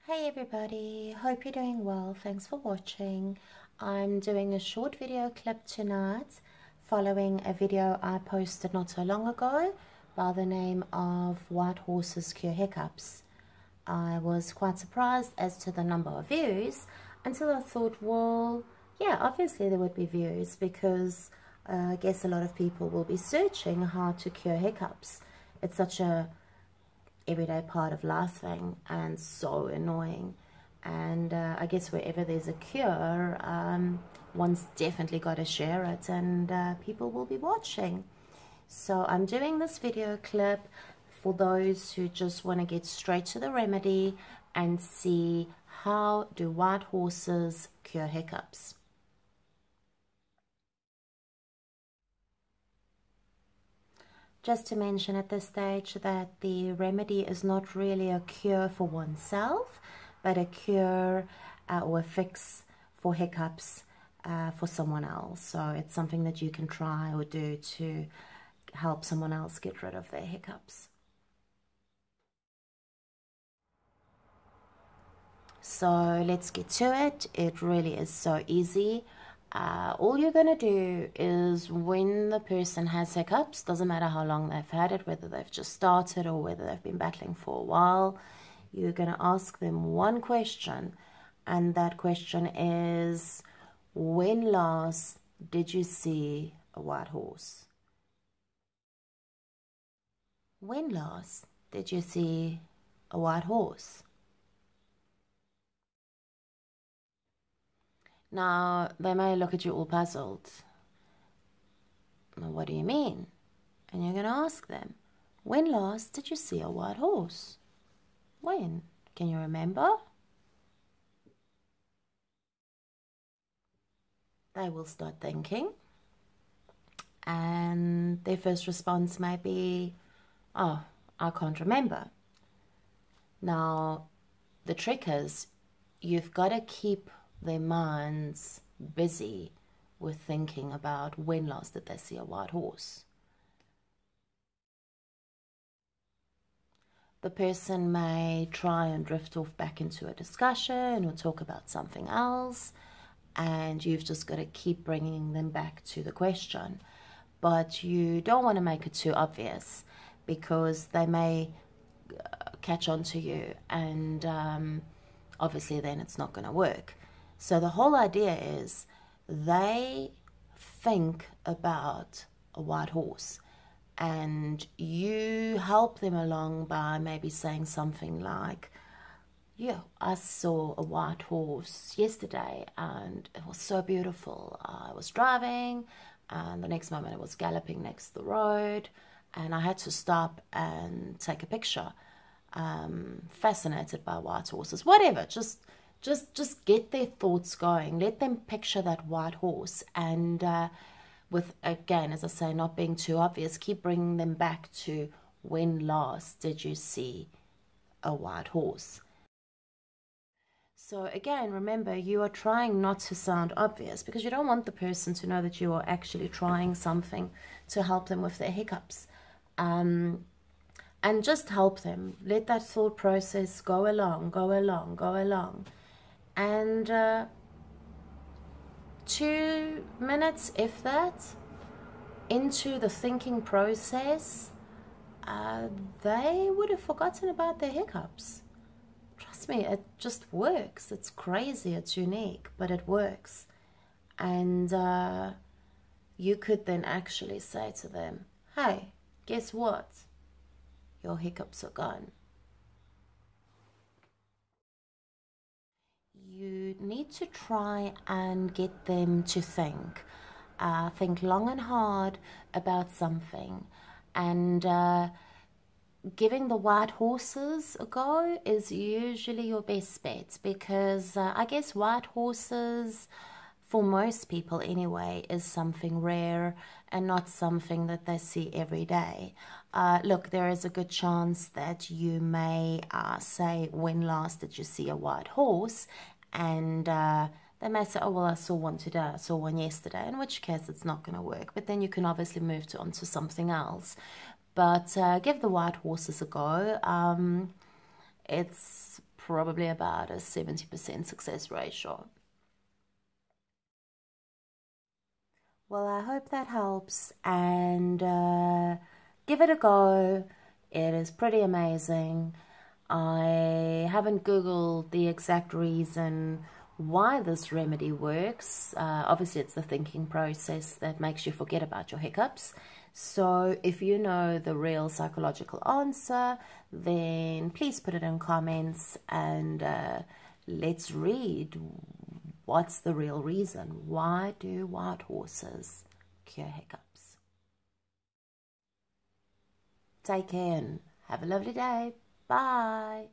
Hey everybody, hope you're doing well. Thanks for watching. I'm doing a short video clip tonight following a video I posted not so long ago by the name of White Horses Cure Hiccups. I was quite surprised as to the number of views until I thought, well, yeah, obviously there would be views because I guess a lot of people will be searching how to cure hiccups. It's such a everyday part of life thing and so annoying, and I guess wherever there's a cure, one's definitely got to share it, and people will be watching. So I'm doing this video clip for those who just want to get straight to the remedy and see how do white horses cure hiccups. Just to mention at this stage that the remedy is not really a cure for oneself, but a cure or a fix for hiccups for someone else. So it's something that you can try or do to help someone else get rid of their hiccups. So let's get to it. It really is so easy. All you're going to do is when the person has hiccups, doesn't matter how long they've had it, whether they've just started or whether they've been battling for a while, you're going to ask them one question, and that question is, when last did you see a white horse? When last did you see a white horse? Now, they may look at you all puzzled. What do you mean? And you're going to ask them, when last did you see a white horse? When? Can you remember? They will start thinking, and their first response may be, oh, I can't remember. Now, the trick is you've got to keep their minds busy with thinking about when last did they see a white horse. The person may try and drift off back into a discussion or talk about something else, and you've just got to keep bringing them back to the question. But you don't want to make it too obvious, because they may catch on to you, and obviously then it's not going to work. So the whole idea is they think about a white horse, and you help them along by maybe saying something like, yeah, I saw a white horse yesterday and it was so beautiful. I was driving and the next moment it was galloping next the road and I had to stop and take a picture. Fascinated by white horses, whatever, just get their thoughts going. Let them picture that white horse, and with, again, as I say, not being too obvious, keep bringing them back to when last did you see a white horse. So again, remember, you are trying not to sound obvious, because you don't want the person to know that you are actually trying something to help them with their hiccups. And just help them. Let that thought process go along. And 2 minutes, if that, into the thinking process, they would have forgotten about their hiccups. Trust me, it just works. It's crazy, it's unique, but it works. And you could then actually say to them, hey, guess what? Your hiccups are gone. You need to try and get them to think long and hard about something, and giving the white horses a go is usually your best bet, because I guess white horses, for most people anyway, is something rare and not something that they see every day. Look, there is a good chance that you may say, when last did you see a white horse? And they may say, oh, well, I saw one today, I saw one yesterday, in which case it's not going to work. But then you can obviously move on to something else. But give the white horses a go. It's probably about a 70% success ratio. Well, I hope that helps, and give it a go. It is pretty amazing. I haven't Googled the exact reason why this remedy works. Obviously, it's the thinking process that makes you forget about your hiccups. So if you know the real psychological answer, then please put it in comments, and let's read what's the real reason. Why do white horses cure hiccups? Take care and have a lovely day. Bye.